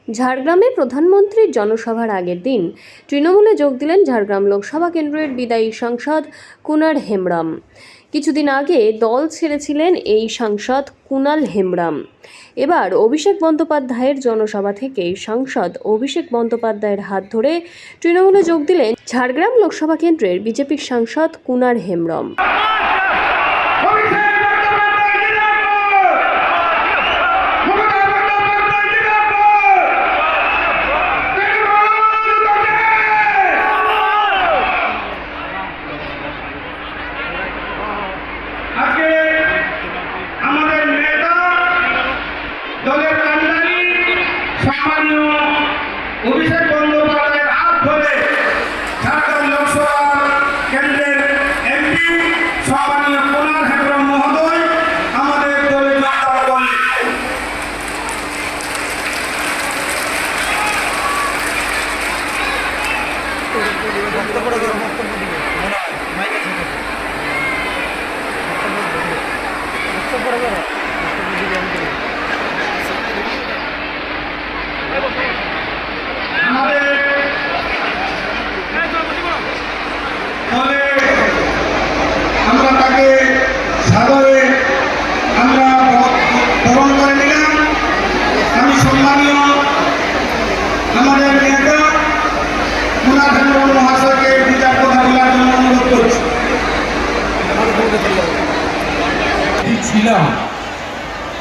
ঝাড়গ্রামে প্রধানমন্ত্রীর জনসভার আগের দিন তৃণমূলে যোগ দিলেন ঝাড়গ্রাম লোকসভা কেন্দ্রের বিদায়ী সাংসদ কুনাল হেমব্রম। কিছুদিন আগে দল ছেড়েছিলেন এই সাংসদ কুনাল হেমব্রম। এবার অভিষেক বন্দ্যোপাধ্যায়ের জনসভা থেকে সাংসদ অভিষেক বন্দ্যোপাধ্যায়ের হাত ধরে তৃণমূলে যোগ দিলেন ঝাড়গ্রাম লোকসভা কেন্দ্রের বিজেপির সাংসদ কুনাল হেমব্রম। আজকে আমাদের নেতা দলের কান্ডারি সম্মানীয় অভিষেক বন্দ্যোপাধ্যায়ের হাত ধরে ঝাড়গ্রাম লোকসভা কেন্দ্রের এমপি সম্মানীয় কুনাল হেমব্রম মহোদয় আমাদের দলে যোগদান করলেন। আমাদের দলে আমরা তাকে সাদরে আমরা বরণ করে নিলাম। আমি সম্মানীয় আমাদের নেতা কুনাল হেমব্রম মহাশয়কে বিচার কথা বলার জন্য অনুরোধ করছি। ছিলাম,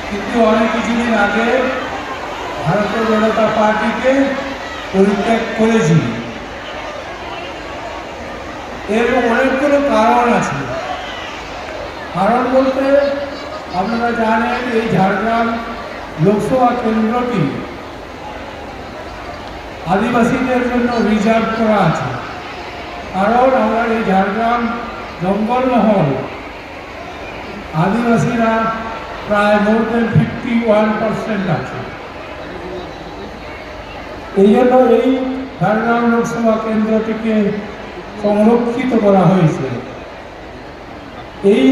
কিন্তু অনেক কিছুদিন আগে ভারতীয় জনতা পার্টিকে পরিত্যাগ করেছি। এর অনেকগুলো কারণ আছে। কারণ বলতে আপনারা জানেন এই ঝাড়গ্রাম লোকসভা কেন্দ্রটি আদিবাসীদের জন্য রিজার্ভ করা আছে। কারণ আমরা এই ঝাড়গ্রাম জঙ্গলমহল আদিবাসীরা প্রায় মোর দেন 51% আছে। এই জন্য এই ঝাড়গ্রাম লোকসভা কেন্দ্রটিকে সংরক্ষিত করা হয়েছে। এই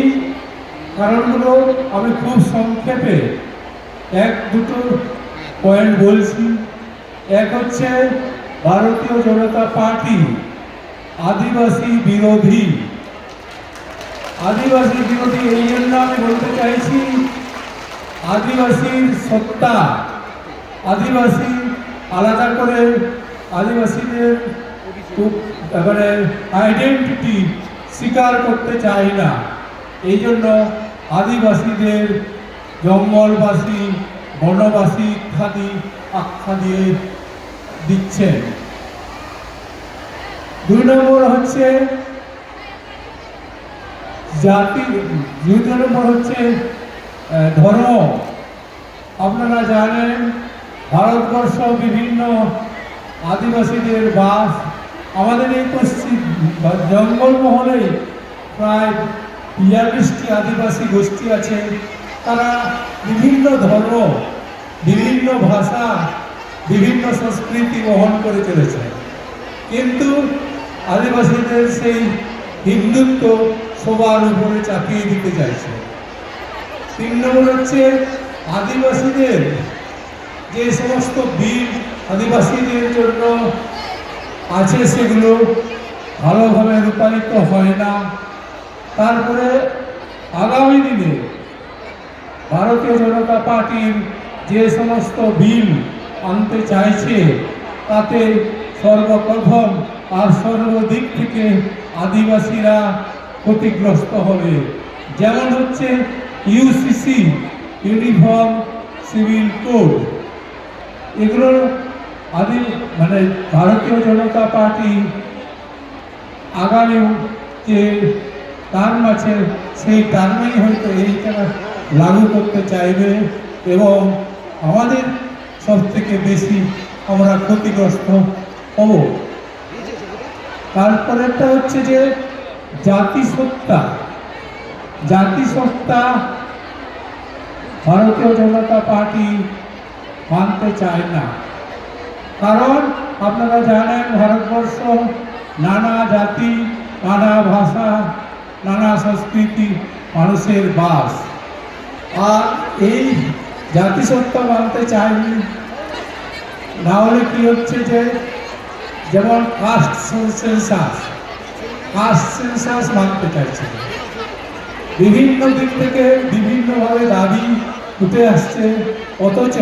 কারণগুলো আমি খুব সংক্ষেপে এক দুটো পয়েন্ট বলছি। এক হচ্ছে ভারতীয় জনতা পার্টি আদিবাসী বিরোধী। আদিবাসী বিরোধী এই জন্য আমি বলতে চাইছি, আদিবাসীর সত্তা, আদিবাসী আলাদা করে আদিবাসীদের এবারে আইডেন্টিটি স্বীকার করতে চাই না। এই জন্য আদিবাসীদের জঙ্গলবাসী, বনবাসী ইত্যাদি আখ্যা দিয়ে দিচ্ছেন। 2 নম্বর হচ্ছে জাতি, 2 নম্বর হচ্ছে ধর্ম। আপনারা জানেন ভারতবর্ষ বিভিন্ন আদিবাসীদের বাস। আমাদের এই পশ্চিম জঙ্গলমহলে প্রায় 42টি আদিবাসী গোষ্ঠী আছে। তারা বিভিন্ন ধর্ম, বিভিন্ন ভাষা, বিভিন্ন সংস্কৃতি বহন করে চলেছে, কিন্তু আদিবাসীদের সেই হিন্দুত্ব সবার উপরে চাপিয়ে দিতে চাইছে। 3 নম্বর হচ্ছে আদিবাসীদের যে সমস্ত বিল আদিবাসীদের জন্য আছে সেগুলো ভালোভাবে রূপায়িত হয় না। তারপরে আগামী দিনে ভারতীয় জনতা পার্টির যে সমস্ত বিল আনতে চাইছে তাতে সর্বপ্রথম আর সর্বদিক থেকে আদিবাসীরা ক্ষতিগ্রস্ত হবে। যেমন হচ্ছে ইউসিসি, ইউনিফর্ম সিভিল কোড, এগুলো ভারতীয় জনতা পার্টি আগামী যে টার্ম আছে সেই টার্মেই হয়তো এইটা লাগু করতে চাইবে এবং আমাদের সব থেকে বেশি আমরা ক্ষতিগ্রস্ত হব। তারপরেরটা হচ্ছে যে জাতিসত্তা। জাতিসত্তা ভারতীয় জনতা পার্টি মানতে চায় না। কারণ আপনারা জানেন ভারতবর্ষ নানা জাতি, নানা ভাষা, নানা সংস্কৃতি মানুষের বাস। আর এই জাতিসত্তা মানতে চায়নি না হলে কি হচ্ছে যে যেমন কাস্ট সেন্সাস মানতে চাইছে না। বিভিন্ন দিক থেকে বিভিন্নভাবে দাবি উঠে আসছে, অথচ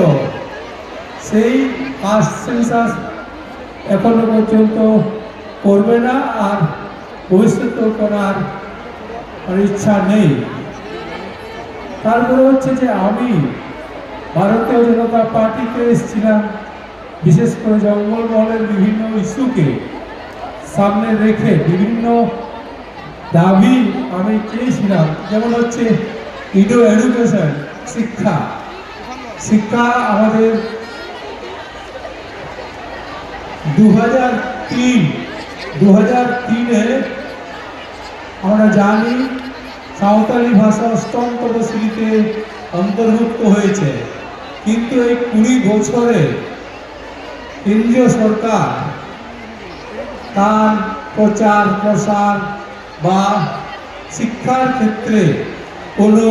সেই কাস্ট সেন্সাস এখনো পর্যন্ত করবে না, আর ভবিষ্যতেও করার ইচ্ছা নেই। তারপরে হচ্ছে যে আমি ভারতীয় জনতা পার্টিতে এসেছিলাম, বিশেষ করে জঙ্গলমহলের বিভিন্ন ইস্যুকে সামনে রেখে বিভিন্ন দাবি আমি চেয়েছিলাম, যেমন হচ্ছে এডুকেশন, শিক্ষা আমাদের 2003-এ আমরা জানি সাঁওতালি ভাষা অষ্টম তপশিলিতে অন্তর্ভুক্ত হয়েছে, কিন্তু এই 20 বছরে কেন্দ্রীয় সরকার তার প্রচার প্রসার বা শিক্ষার ক্ষেত্রে কোনো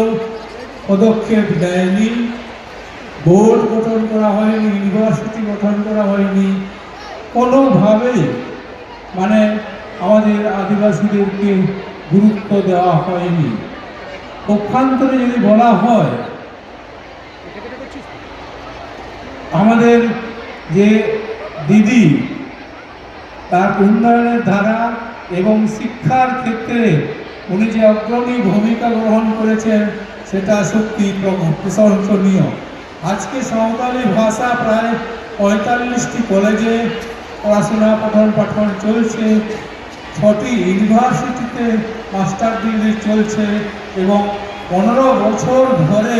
পদক্ষেপ নেয়নি। বোর্ড গঠন করা হয়নি, ইউনিভার্সিটি গঠন করা হয়নি, কোনোভাবেই মানে আমাদের আদিবাসীদেরকে গুরুত্ব দেওয়া হয়নি। পক্ষান্তরে যদি বলা হয়, আমাদের যে দিদি তার উন্নয়নের ধারা এবং শিক্ষার ক্ষেত্রে উনি যে অগ্রণী ভূমিকা গ্রহণ করেছেন, সেটা সত্যি প্রশংসনীয়। আজকে সাঁওতালি ভাষা প্রায় 45টি কলেজে পড়াশোনা পঠন পাঠন চলছে, 6টি ইউনিভার্সিটিতে মাস্টার ডিগ্রি চলছে, এবং 15 বছর ধরে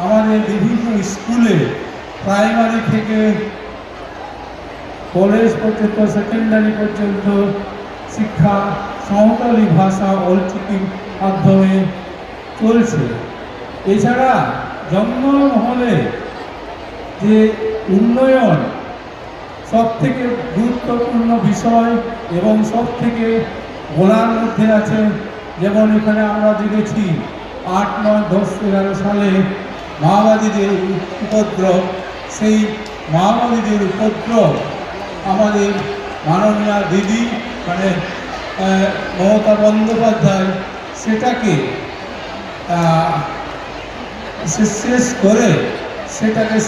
আমাদের বিভিন্ন স্কুলে প্রাইমারি থেকে কলেজ পর্যন্ত, সেকেন্ডারি পর্যন্ত শিক্ষা সাঁওতালি ভাষা অলচিকির মাধ্যমে চলছে। এছাড়া জঙ্গলমহলে যে উন্নয়ন সবথেকে গুরুত্বপূর্ণ বিষয় এবং সবথেকে বলার মধ্যে আছে, যেমন এখানে আমরা দেখেছি 8, 9, 10, 11 সালে মাওবাদীদের উপদ্রব, সেই মাওবাদীদের উপদ্রব আমাদের মাননীয় দিদি মানে মমতা বন্দ্যোপাধ্যায় সেটাকে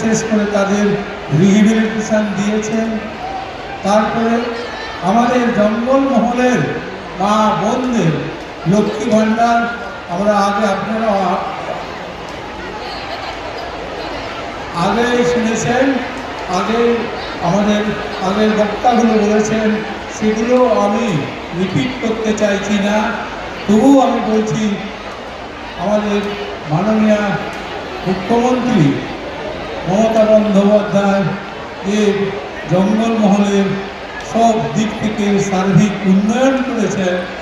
শেষ করে তাদের রিহেবিলিটেশন দিয়েছেন। তারপরে আমাদের জঙ্গলমহলের মা বোনদের লক্ষ্মী ভাণ্ডার আমরা আপনারা আগেই শুনেছেন, আমাদের আগের বক্তাগুলো বলেছেন, সেগুলো আমি রিপিট করতে চাইছি না। তবুও আমি বলছি, আমাদের মাননীয় মুখ্যমন্ত্রী মমতা বন্দ্যোপাধ্যায় যে জঙ্গলমহলের সব দিক থেকে সার্বিক উন্নয়ন করেছেন,